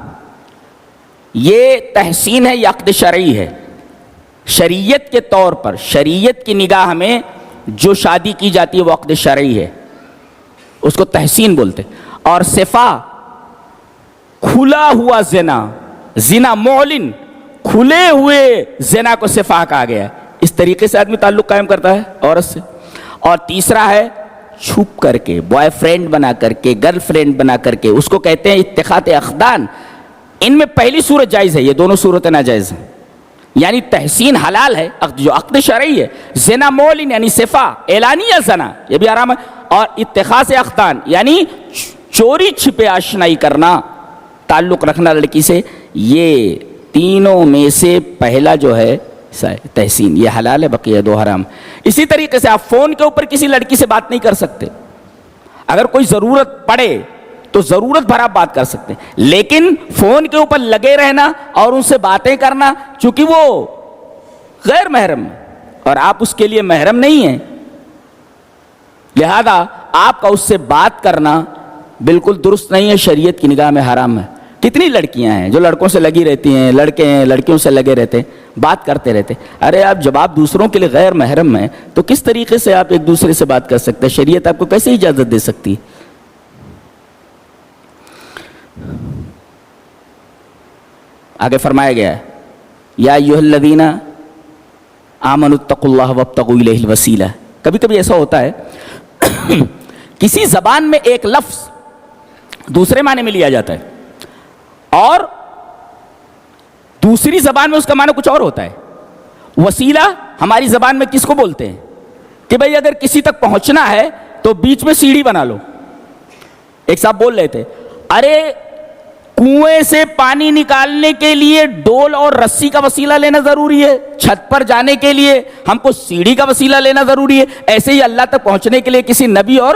یہ تحسین ہے، یہ عقد شرعی ہے، شریعت کے طور پر، شریعت کی نگاہ میں جو شادی کی جاتی ہے وہ عقد شرعی ہے، اس کو تحسین بولتے۔ اور سفاح کھلا ہوا زنا، زنا معلن، کھلے ہوئے زنا کو سفاح کہا گیا ہے۔ اس طریقے سے آدمی تعلق قائم کرتا ہے عورت سے۔ اور تیسرا ہے چھپ کر کے، بوائے فرینڈ بنا کر کے، گرل فرینڈ بنا کر کے، اس کو کہتے ہیں اتخاذ اخدان۔ ان میں پہلی صورت جائز ہے، یہ دونوں صورتیں ناجائز ہیں۔ یعنی تحسین حلال ہے جو عقد شرعی ہے، زنا معلن یعنی صفا اعلانیہ زنا یہ بھی حرام ہے، اور اتخاذ اخدان یعنی چوری چھپے آشنائی کرنا، تعلق رکھنا لڑکی سے، یہ تینوں میں سے پہلا جو ہے تحسین، یہ حلال ہے، بقیہ 2 حرام۔ اسی طریقے سے آپ فون کے اوپر کسی لڑکی سے بات نہیں کر سکتے، اگر کوئی ضرورت پڑے تو ضرورت بھر آپ بات کر سکتے ہیں، لیکن فون کے اوپر لگے رہنا اور ان سے باتیں کرنا، چونکہ وہ غیر محرم ہے اور آپ اس کے لیے محرم نہیں ہیں، لہذا آپ کا اس سے بات کرنا بالکل درست نہیں ہے، شریعت کی نگاہ میں حرام ہے۔ کتنی لڑکیاں ہیں جو لڑکوں سے لگی رہتی ہیں، لڑکے ہیں لڑکیوں سے لگے رہتے ہیں، بات کرتے رہتے ہیں۔ ارے آپ جب آپ دوسروں کے لیے غیر محرم ہیں تو کس طریقے سے آپ ایک دوسرے سے بات کر سکتے ہیں؟ شریعت آپ کو کیسے اجازت دے سکتی ہے؟ آگے فرمایا گیا ہے یا ایھا الذین آمنوا اتقوا اللہ وابتغوا الیہ الوسیلہ۔ کبھی کبھی ایسا ہوتا ہے کسی زبان میں ایک لفظ دوسرے معنی میں لیا جاتا ہے اور دوسری زبان میں اس کا معنی کچھ اور ہوتا ہے۔ وسیلہ ہماری زبان میں کس کو بولتے ہیں کہ بھئی اگر کسی تک پہنچنا ہے تو بیچ میں سیڑھی بنا لو۔ ایک صاحب بول رہے تھے ارے کنویں سے پانی نکالنے کے لیے ڈول اور رسی کا وسیلہ لینا ضروری ہے، چھت پر جانے کے لیے ہم کو سیڑھی کا وسیلہ لینا ضروری ہے، ایسے ہی اللہ تک پہنچنے کے لیے کسی نبی اور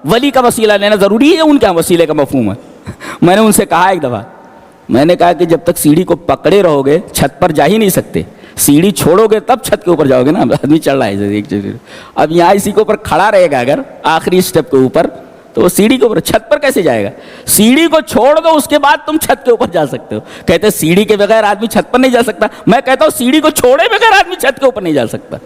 ولی کا وسیلہ لینا ضروری ہے، ان کا وسیلے کا مفہوم ہے۔ میں نے ان سے کہا ایک دفعہ، میں نے کہا کہ جب تک سیڑھی کو پکڑے رہو گے چھت پر جا ہی نہیں سکتے، سیڑھی چھوڑو گے تب چھت کے اوپر جاؤ گے نا۔ آدمی چڑھ رہا ہے ایک جگہ، اب یہاں اسی کے اوپر کھڑا رہے گا اگر آخری اسٹیپ کے اوپر تو وہ سیڑھی کے اوپر چھت پر کیسے جائے گا؟ سیڑھی کو چھوڑ دو اس کے بعد تم چھت کے اوپر جا سکتے ہو۔ کہتے سیڑھی کے بغیر آدمی چھت پر نہیں جا سکتا، میں کہتا ہوں سیڑھی کو چھوڑے بغیر آدمی چھت کے اوپر نہیں جا سکتا۔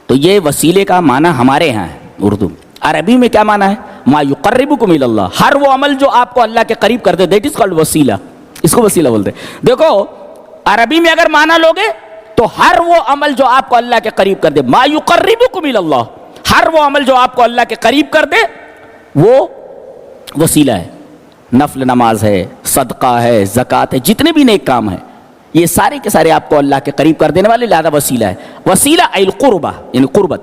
تو یہ وسیلے کا معنی ہمارے یہاں ہے اردو، عربی میں کیا معنی ہے؟ ما یقربکم الی اللہ، ہر وہ عمل جو آپ کو اللہ کے قریب کر دے، دیٹ از کالڈ وسیلہ، اس کو وسیلہ بولتے ہیں۔ دیکھو عربی میں اگر معنی لوگے تو ہر وہ عمل جو آپ کو اللہ کے قریب کر دے، ما یقربکم الی اللہ، ہر وہ عمل جو آپ کو اللہ کے قریب کر دے وہ وسیلہ ہے۔ نفل نماز ہے، صدقہ ہے، زکوٰۃ ہے، جتنے بھی نیک کام ہیں یہ سارے کے سارے آپ کو اللہ کے قریب کر دینے والے، لہذا وسیلہ ہے. وسیلہ القربہ یعنی قربت.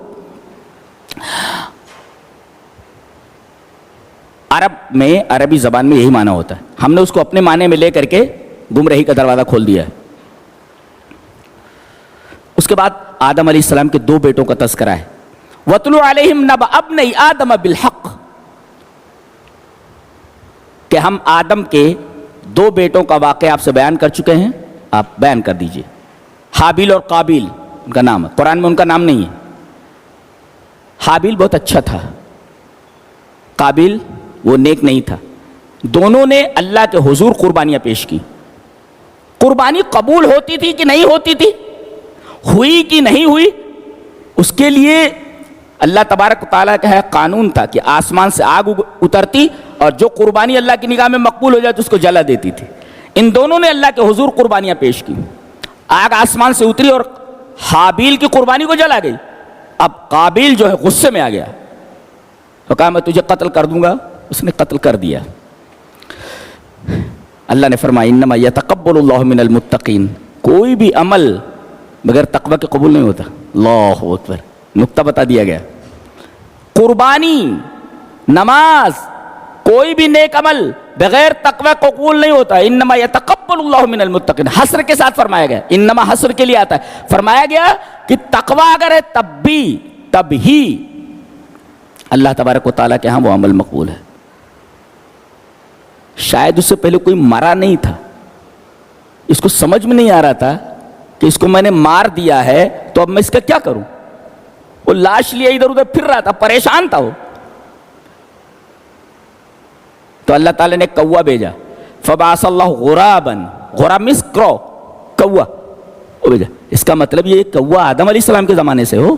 عرب میں، عربی زبان میں یہی معنی ہوتا ہے. ہم نے اس کو اپنے معنی میں لے کر کے گمراہی کا دروازہ کھول دیا ہے. اس کے بعد آدم علیہ السلام کے 2 بیٹوں کا تذکرہ ہے. وَاتْلُ عَلَيْهِمْ نَبَأَ ابْنَيْ آدَمَ بِالْحَقِّ، کہ ہم آدم کے 2 بیٹوں کا واقعہ آپ سے بیان کر چکے ہیں، آپ بیان کر دیجئے. حابیل اور قابیل ان کا نام ہے، قرآن میں ان کا نام نہیں ہے. حابیل بہت اچھا تھا، قابیل وہ نیک نہیں تھا. دونوں نے اللہ کے حضور قربانیاں پیش کی. قربانی قبول ہوتی تھی کہ نہیں ہوتی تھی، ہوئی کہ نہیں ہوئی، اس کے لیے اللہ تبارک و تعالیٰ کا ہے قانون تھا کہ آسمان سے آگ اترتی اور جو قربانی اللہ کی نگاہ میں مقبول ہو جاتی اس کو جلا دیتی تھی. ان دونوں نے اللہ کے حضور قربانیاں پیش کی. آگ آسمان سے اتری اور حابیل کی قربانی کو جلا گئی. اب قابیل جو ہے غصے میں آ گیا تو کہا میں تجھے قتل کر دوں گا. اس نے قتل کر دیا. اللہ نے فرمایا انما یتقبل اللہ من المتقین، کوئی بھی عمل بغیر تقوی کے قبول نہیں ہوتا. اللہ اکبر، نقطہ بتا دیا گیا. قربانی، نماز، کوئی بھی نیک عمل بغیر تقوی قبول نہیں ہوتا. انما یتقبل اللہ من المتقین، حصر کے ساتھ فرمایا گیا. انما حصر کے لیے آتا ہے. فرمایا گیا کہ تقوی اگر ہے تب ہی اللہ تبارک و تعالیٰ کے ہاں وہ عمل مقبول ہے. شاید اس سے پہلے کوئی مرا نہیں تھا، اس کو سمجھ میں نہیں آ رہا تھا کہ اس کو میں نے مار دیا ہے تو اب میں اس کا کیا کروں. وہ لاش لیا ادھر ادھر پھر رہا تھا، پریشان تھا وہ. تو اللہ تعالیٰ نے کوا بھیجا. فبعث اللہ غرابا، غراب مینس کرو، کوا وہ بھیجا. اس کا مطلب یہ کوا آدم علیہ السلام کے زمانے سے ہو.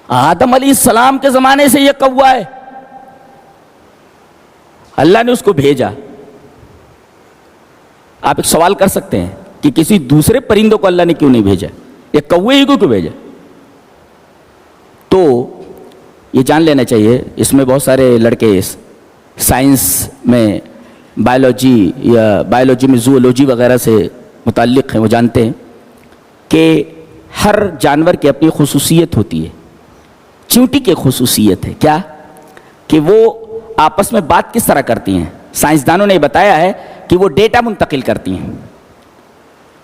آدم علیہ السلام کے زمانے سے یہ کوا ہے. اللہ نے اس کو بھیجا. آپ ایک سوال کر سکتے ہیں کہ کسی دوسرے پرندوں کو اللہ نے کیوں نہیں بھیجا، یہ کوے ہی کو کیوں بھیجا؟ تو یہ جان لینا چاہیے. اس میں بہت سارے لڑکے سائنس میں، بایولوجی میں زوولوجی وغیرہ سے متعلق ہیں، وہ جانتے ہیں کہ ہر جانور کی اپنی خصوصیت ہوتی ہے. چیونٹی کی خصوصیت ہے کیا کہ وہ آپس میں بات کس طرح کرتی ہیں. سائنسدانوں نے بتایا ہے کہ وہ ڈیٹا منتقل کرتی ہیں.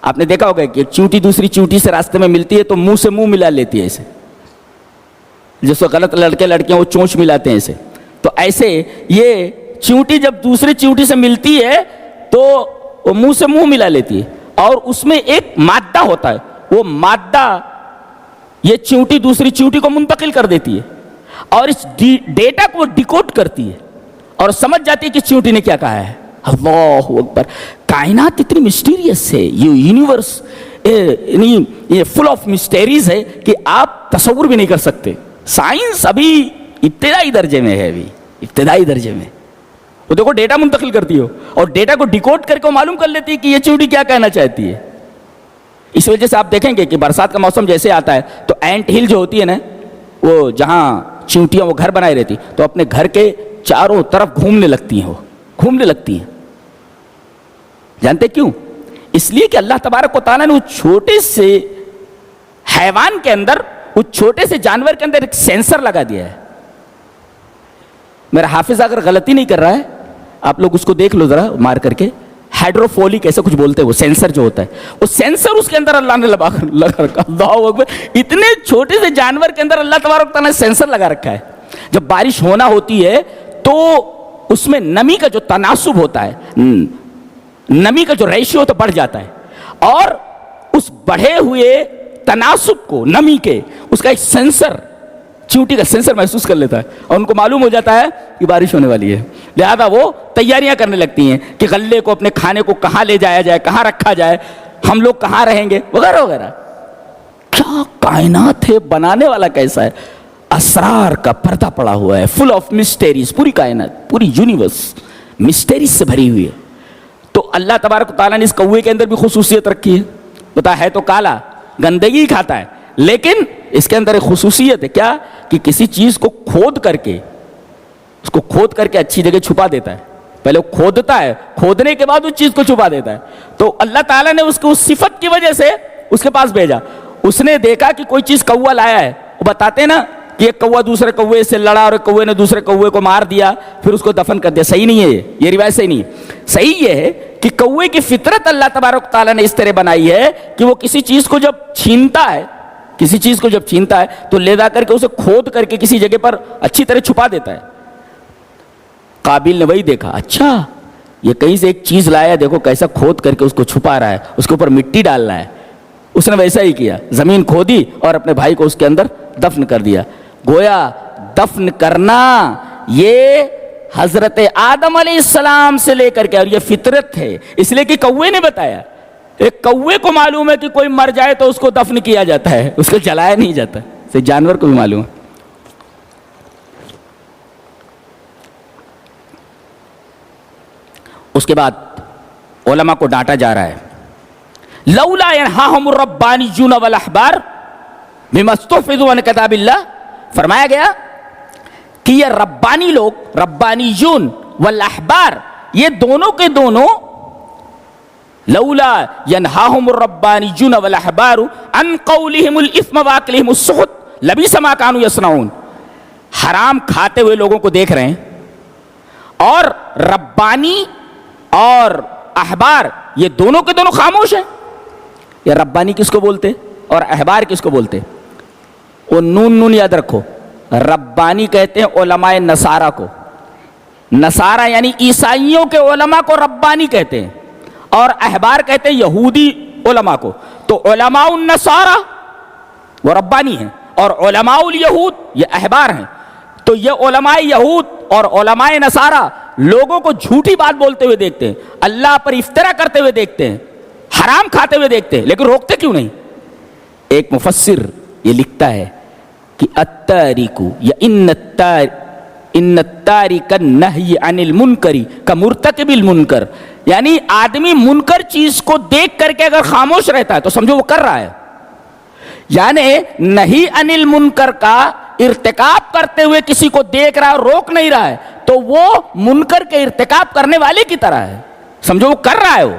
آپ نے دیکھا ہوگا کہ ایک چیونٹی دوسری چیونٹی سے راستے میں ملتی ہے تو منہ سے منہ ملا لیتی ہے ایسے، جس کو غلط لڑکے لڑکیاں وہ چونچ ملاتے ہیں ایسے. تو ایسے یہ چیونٹی جب دوسری چیونٹی سے ملتی ہے تو وہ منہ سے منہ ملا لیتی ہے اور اس میں ایک مادہ ہوتا ہے، وہ مادہ یہ چیونٹی دوسری چیونٹی کو منتقل کر دیتی ہے اور اس ڈیٹا کو وہ ڈیکوڈ کرتی ہے اور سمجھ جاتی ہے کہ چیونٹی نے کیا کہا ہے. اللہ اکبر، کائنات اتنی مسٹیریس ہے، یہ یونیورس یہ فل آف مسٹیریز ہے کہ آپ تصور بھی نہیں کر سکتے. سائنس ابھی ابتدائی درجے میں ہے، ابھی ابتدائی درجے میں. وہ دیکھو ڈیٹا منتقل کرتی ہو اور ڈیٹا کو ڈیکوڈ کر کے معلوم کر لیتی ہے کہ یہ چیونٹی کیا کہنا چاہتی ہے. اس وجہ سے آپ دیکھیں گے کہ برسات کا موسم جیسے آتا ہے تو اینٹ ہل جو ہوتی ہے نا، وہ جہاں چیونٹیاں وہ گھر بنائے رہتی تو اپنے گھر کے چاروں طرف گھومنے لگتی ہیں. وہ گھومنے لگتی ہیں. جانتے کیوں؟ اس لیے کہ اللہ تبارک و تعالیٰ نے اس چھوٹے سے حیوان کے اندر، اس چھوٹے سے جانور کے اندر ایک سینسر لگا دیا ہے. میرا حافظ اگر غلطی نہیں کر رہا ہے، آپ لوگ اس کو دیکھ لو ذرا مار کر کے. ہائیڈروفولک ایسا کچھ بولتے ہیں، وہ سینسر جو ہوتا ہے، وہ سینسر اس کے اندر اللہ نے لگا رکھا. اللہ اکبر، اتنے چھوٹے سے جانور کے اندر اللہ تبارک و تعالیٰ نے سینسر لگا رکھا ہے. جب بارش ہونا ہوتی ہے تو اس میں نمی کا جو تناسب ہوتا ہے، نمی کا جو ریشیو تو بڑھ جاتا ہے اور اس بڑھے ہوئے تناسب کو، نمی کے، اس کا ایک سینسر، چیونٹی کا سینسر محسوس کر لیتا ہے اور ان کو معلوم ہو جاتا ہے کہ بارش ہونے والی ہے. لہذا وہ تیاریاں کرنے لگتی ہیں کہ غلے کو، اپنے کھانے کو کہاں لے جایا جائے، کہاں رکھا جائے، ہم لوگ کہاں رہیں گے، وغیرہ وغیرہ. کیا کائنات ہے، بنانے والا کیسا ہے. اسرار کا پردہ پڑا ہوا ہے، فل آف مسٹیریز. پوری کائنات، پوری یونیورس مسٹیریز سے بھری ہوئی ہے. تو اللہ تبارک و تعالیٰ نے اس کوے کے اندر بھی خصوصیت رکھی ہے. بتا ہے تو کالا، گندگی کھاتا ہے، لیکن اس کے اندر ایک خصوصیت ہے کیا کہ کسی چیز کو کھود کر کے، اس کو کھود کر کے اچھی جگہ چھپا دیتا ہے پہلے وہ کھودتا ہے, کھودنے کے بعد اس چیز کو چھپا دیتا ہے. تو اللہ تعالیٰ نے اس کو اس صفت کی وجہ سے اس کے پاس بھیجا. اس نے دیکھا کہ کوئی چیز کوا لایا ہے, وہ بتاتے ہیں نا کہ ایک کوا دوسرے کوے سے لڑا اور ایک کوے نے دوسرے کوے کو مار دیا, پھر اس کو دفن کر دیا. صحیح نہیں ہے یہ روایت صحیح نہیں ہے. صحیح یہ ہے کہ کوے کی فطرت اللہ تبارک تعالیٰ نے اس طرح بنائی ہے کہ وہ کسی چیز کو جب چھینتا ہے تو لے جا کر کے اسے کھود کر کے کسی جگہ پر اچھی طرح چھپا دیتا ہے. قابیل نے وہی دیکھا, اچھا یہ کہیں سے ایک چیز لایا, دیکھو کیسا کھود کر کے اس کو چھپا رہا ہے, اس کے اوپر مٹی ڈالنا ہے. اس نے ویسا ہی کیا, زمین کھودی اور اپنے بھائی کو اس کے اندر دفن کر دیا. گویا دفن کرنا یہ حضرت آدم علیہ السلام سے لے کر کے, اور یہ فطرت ہے, اس لیے کہ کوے نے بتایا. ایک کوے کو معلوم ہے کہ کوئی مر جائے تو اس کو دفن کیا جاتا ہے, اس کو جلایا نہیں جاتا. اسے جانور کو بھی معلوم ہے. اس کے بعد علماء کو ڈانٹا جا رہا ہے. لولا ینہاہم الربانیون والاحبار بما استحفظوا عن کتاب اللہ. فرمایا گیا کہ یہ ربانی لوگ, ربانیون والاحبار, یہ دونوں کے دونوں, لولا ینہاہم الربانیون والاحبار عن قولہم الاثم واکلہم السحت لبئس ما کانوا یصنعون. حرام کھاتے ہوئے لوگوں کو دیکھ رہے ہیں, اور ربانی اور احبار یہ دونوں کے دونوں خاموش ہیں. یہ ربانی کس کو بولتے اور احبار کس کو بولتے؟ وہ نون یاد رکھو. ربانی کہتے ہیں علماء نصارہ کو, نصارہ یعنی عیسائیوں کے علماء کو ربانی کہتے ہیں, اور احبار کہتے ہیں یہودی علماء کو. تو علماء النصارہ وہ ربانی ہیں, اور علماء الیہود یہ احبار ہیں. تو یہ علماء یہود اور علماء نصارہ لوگوں کو جھوٹی بات بولتے ہوئے دیکھتے ہیں, اللہ پر افترا کرتے ہوئے دیکھتے ہیں, حرام کھاتے ہوئے دیکھتے ہیں, لیکن روکتے کیوں نہیں؟ ایک مفسر یہ لکھتا ہے کہ التارک یا ان التارک النہی عن المنکر کمرتکب المنکر. یعنی آدمی منکر چیز کو دیکھ کر کے اگر خاموش رہتا ہے تو سمجھو وہ کر رہا ہے. یعنی نہی عن المنکر کا ارتکاب کرتے ہوئے کسی کو دیکھ رہا ہے, روک نہیں رہا ہے, تو وہ منکر کے ارتکاب کرنے والے کی طرح ہے. سمجھو وہ کر رہا ہے. وہ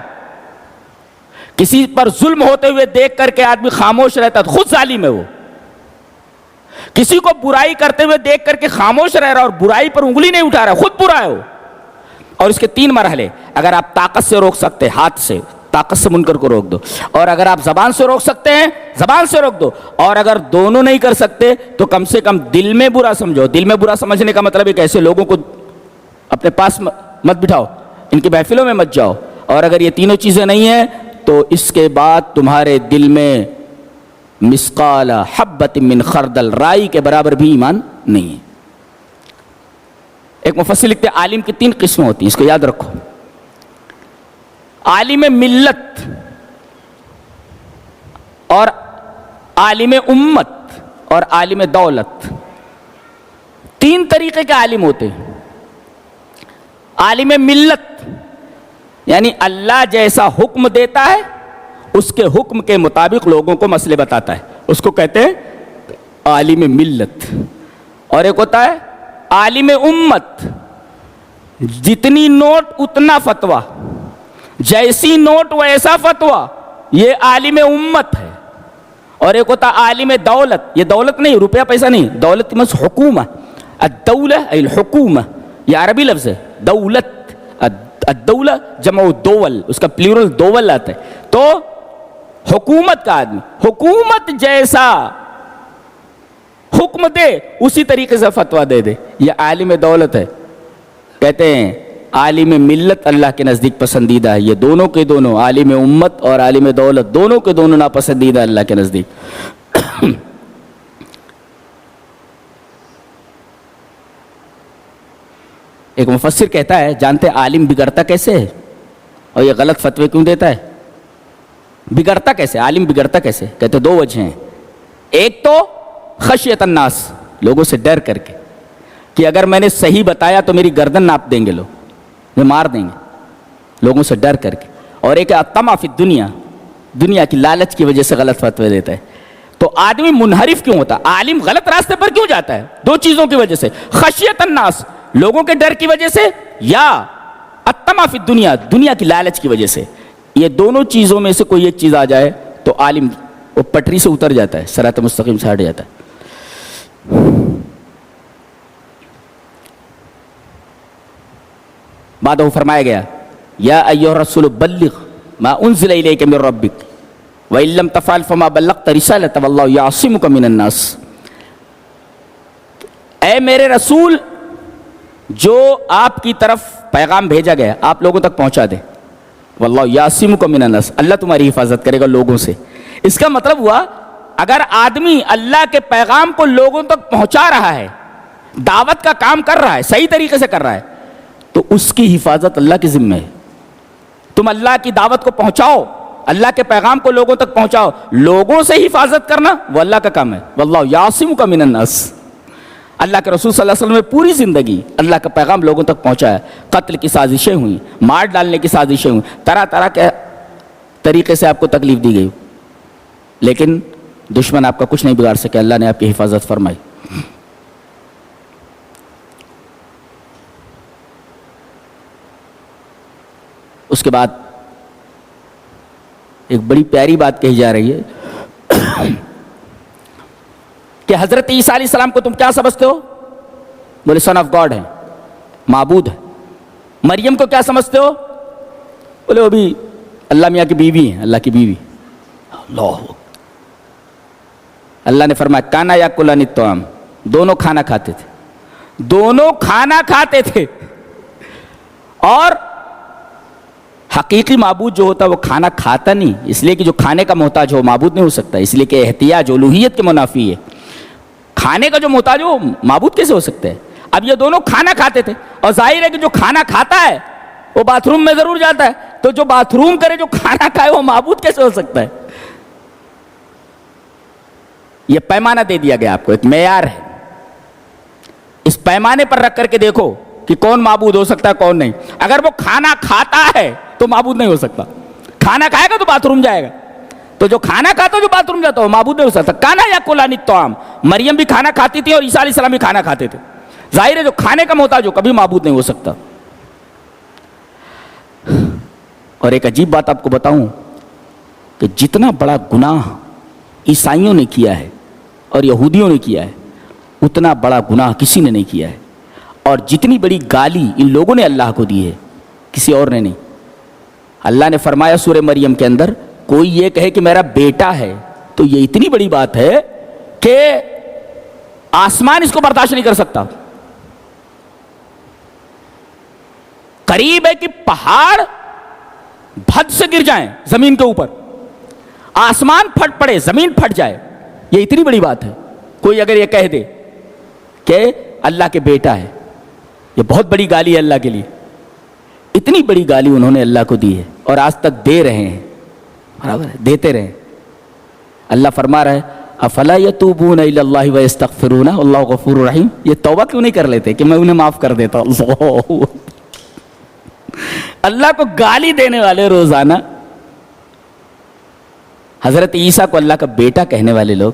کسی پر ظلم ہوتے ہوئے دیکھ کر کے آدمی خاموش رہتا ہے تو خود ظالم ہے. وہ کسی کو برائی کرتے ہوئے دیکھ کر کے خاموش رہ رہا اور برائی پر انگلی نہیں اٹھا رہا, خود برا ہے وہ. اور اس کے 3 مرحلے, اگر آپ طاقت سے روک سکتے, ہاتھ سے طاقت سے منکر کو روک دو, اور اگر آپ زبان سے روک سکتے ہیں زبان سے روک دو, اور اگر دونوں نہیں کر سکتے تو کم سے کم دل میں برا سمجھو. دل میں برا سمجھنے کا مطلب ہے کہ ایسے لوگوں کو اپنے پاس مت بٹھاؤ, ان کی محفلوں میں مت جاؤ. اور اگر یہ تینوں چیزیں نہیں ہیں تو اس کے بعد تمہارے دل میں مثقال حبۃ من خردل, رائی کے برابر بھی ایمان نہیں ہے. ایک مفسر لکھتے ہیں عالم کی 3 قسمیں ہوتی ہیں, اس کو یاد رکھو. عالم ملت اور عالم امت اور عالم دولت, 3 طریقے کے عالم ہوتے ہیں. عالم ملت یعنی اللہ جیسا حکم دیتا ہے اس کے حکم کے مطابق لوگوں کو مسئلے بتاتا ہے, اس کو کہتے ہیں عالم ملت. اور ایک ہوتا ہے عالم امت, جتنی نوٹ اتنا فتویٰ, جیسی نوٹ ویسا فتویٰ, یہ عالم امت ہے. اور ایک ہوتا عالم دولت, یہ دولت نہیں روپیہ پیسہ نہیں, دولت مطلب حکومت. الدولہ الحکومہ, یہ عربی لفظ ہے. دولت, الدولہ جمع دول, اس کا پلیورل دول آتا ہے. تو حکومت کا آدمی حکومت جیسا حکم دے اسی طریقے سے فتویٰ دے دے, یہ عالم دولت ہے. کہتے ہیں عالم ملت اللہ کے نزدیک پسندیدہ ہے. یہ دونوں کے دونوں, عالم امت اور عالم دولت, دونوں کے دونوں ناپسندیدہ اللہ کے نزدیک. ایک مفسر کہتا ہے جانتے عالم بگڑتا کیسے ہے اور یہ غلط فتوے کیوں دیتا ہے؟ بگڑتا کیسے, عالم بگڑتا کیسے؟ کہتے 2 وجہ ہیں. ایک تو خشیت الناس, لوگوں سے ڈر کر کے کہ اگر میں نے صحیح بتایا تو میری گردن ناپ دیں گے لوگ, میں مار دیں گے, لوگوں سے ڈر کر کے. اور ایک الطمع فی الدنیا, دنیا کی لالچ کی وجہ سے غلط فتوے دیتا ہے. تو آدمی منحرف کیوں ہوتا, عالم غلط راستے پر کیوں جاتا ہے؟ 2 چیزوں کی وجہ سے, خشیت الناس, لوگوں کے ڈر کی وجہ سے, یا الطمع فی الدنیا، دنیا کی لالچ کی وجہ سے، یہ دونوں چیزوں میں سے کوئی ایک چیز آ جائے تو عالم وہ پٹری سے اتر جاتا ہے، صراط مستقیم سے ہٹ جاتا ہے۔ بعد وہ فرمایا گیا یا ایھا الرسول بلغ ما انزل الیک من ربک وان لم تفعل فما بلغت رسالته واللہ یعصمک من الناس، اے میرے رسول جو آپ کی طرف پیغام بھیجا گیا آپ لوگوں تک پہنچا دیں، واللہ یعصمک من الناس، اللہ تمہاری حفاظت کرے گا لوگوں سے۔ اس کا مطلب ہوا اگر آدمی اللہ کے پیغام کو لوگوں تک پہنچا رہا ہے، دعوت کا کام کر رہا ہے، صحیح طریقے سے کر رہا ہے، تو اس کی حفاظت اللہ کے ذمہ ہے۔ تم اللہ کی دعوت کو پہنچاؤ، اللہ کے پیغام کو لوگوں تک پہنچاؤ، لوگوں سے حفاظت کرنا وہ اللہ کا کام ہے۔ واللہ یعصمک من الناس، اللہ کے رسول صلی اللہ علیہ وسلم نے پوری زندگی اللہ کا پیغام لوگوں تک پہنچایا۔ قتل کی سازشیں ہوئیں، مار ڈالنے کی سازشیں ہوئیں، طرح طرح کے طریقے سے آپ کو تکلیف دی گئی، لیکن دشمن آپ کا کچھ نہیں بگاڑ سکے، اللہ نے آپ کی حفاظت فرمائی۔ اس کے بعد ایک بڑی پیاری بات کہی جا رہی ہے کہ حضرت عیسیٰ علیہ السلام کو تم کیا سمجھتے ہو؟ بولے سن آف گاڈ ہے، معبود ہے۔ مریم کو کیا سمجھتے ہو؟ بولے وہ بھی اللہ میاں کی بیوی ہے، اللہ کی بیوی۔ اللہ نے فرمایا کانا یاکلان الطعام، دونوں کھانا کھاتے تھے، دونوں کھانا کھاتے تھے۔ اور حقیقی معبود جو ہوتا ہے وہ کھانا کھاتا نہیں، اس لیے کہ جو کھانے کا محتاج ہو معبود نہیں ہو سکتا، اس لیے کہ احتیاج الوہیت کے منافی ہے۔ کھانے کا جو محتاج ہو معبود کیسے ہو سکتا ہے؟ اب یہ دونوں کھانا کھاتے تھے، اور ظاہر ہے کہ جو کھانا کھاتا ہے وہ باتھ روم میں ضرور جاتا ہے، تو جو باتھ روم کرے جو کھانا کھائے وہ معبود کیسے ہو سکتا ہے؟ یہ پیمانہ دے دیا گیا آپ کو، ایک معیار ہے، اس پیمانے پر رکھ کر کے دیکھو کہ کون معبود ہو سکتا ہے کون نہیں۔ اگر وہ کھانا کھاتا ہے تو معبود نہیں ہو سکتا، کھانا کھائے گا تو باتھ روم جائے گا، تو جو کھانا کھاتا ہے جو باتھ روم جاتا ہے وہ معبود نہیں ہو سکتا۔ کانا یاکلان الطعام، مریم بھی کھانا کھاتی تھی اور عیسیٰ علیہ السلام بھی کھانا کھاتے تھے، ظاہر ہے جو کھانے کا محتاج ہو کبھی معبود نہیں ہو سکتا۔ اور ایک عجیب بات آپ کو بتاؤں کہ جتنا بڑا گناہ عیسائیوں نے کیا ہے اور یہودیوں نے کیا ہے اتنا بڑا گناہ کسی نے نہیں کیا ہے، اور جتنی بڑی گالی ان لوگوں نے اللہ کو دی ہے کسی اور نے نہیں۔ اللہ نے فرمایا سورہ مریم کے اندر کوئی یہ کہے کہ میرا بیٹا ہے تو یہ اتنی بڑی بات ہے کہ آسمان اس کو برداشت نہیں کر سکتا۔ قریب ہے کہ پہاڑ بھد سے گر جائیں زمین کے اوپر، آسمان پھٹ پڑے، زمین پھٹ جائے، یہ اتنی بڑی بات ہے۔ کوئی اگر یہ کہہ دے کہ اللہ کے بیٹا ہے، یہ بہت بڑی گالی ہے اللہ کے لیے۔ اتنی بڑی گالی انہوں نے اللہ کو دی ہے اور آج تک دے رہے ہیں، برابر ہے، دیتے رہے۔ اللہ فرما رہا ہے افلا یتوبون الی اللہ ویستغفرون واللہ غفور رحیم، یہ توبہ کیوں نہیں کر لیتے کہ میں انہیں معاف کر دیتا؟ اللہ کو گالی دینے والے روزانہ، حضرت عیسیٰ کو اللہ کا بیٹا کہنے والے لوگ،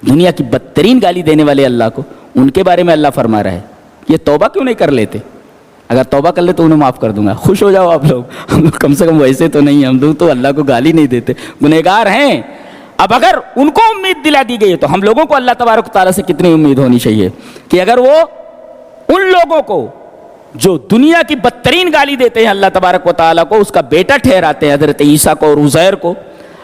دنیا کی بدترین گالی دینے والے اللہ کو، ان کے بارے میں اللہ فرما رہا ہے یہ توبہ کیوں نہیں کر لیتے؟ اگر توبہ کر لے تو انہیں معاف کر دوں گا۔ خوش ہو جاؤ آپ لوگ، ہم لوگ کم سے کم ویسے تو نہیں، ہم لوگ تو اللہ کو گالی نہیں دیتے، گنہگار ہیں۔ اب اگر ان کو امید دلا دی گئی تو ہم لوگوں کو اللہ تبارک و تعالیٰ سے کتنی امید ہونی چاہیے کہ اگر وہ ان لوگوں کو جو دنیا کی بدترین گالی دیتے ہیں اللہ تبارک و تعالیٰ کو، اس کا بیٹا ٹھہراتے ہیں حضرت عیسیٰ کو اور عزیر کو،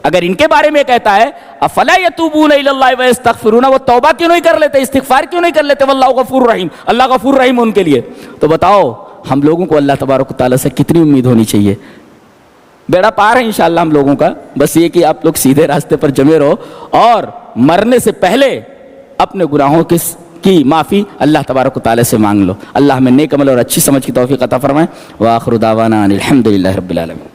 اگر ان کے بارے میں کہتا ہے افلا یتوبون الی اللہ ویستغفرون، وہ توبہ کیوں نہیں کر لیتے، استغفار کیوں نہیں کر لیتے، واللہ غفور رحیم، اللہ غفور رحیم ان کے لیے، تو بتاؤ ہم لوگوں کو اللہ تبارک و تعالیٰ سے کتنی امید ہونی چاہیے۔ بیڑا پار ہے انشاءاللہ ہم لوگوں کا، بس یہ کہ آپ لوگ سیدھے راستے پر جمے رہو اور مرنے سے پہلے اپنے گناہوں کی معافی اللہ تبارک و تعالیٰ سے مانگ لو۔ اللہ ہمیں نیک عمل اور اچھی سمجھ کی توفیق عطا فرمائے۔ وآخر دعوانا ان الحمد للہ رب العالمین۔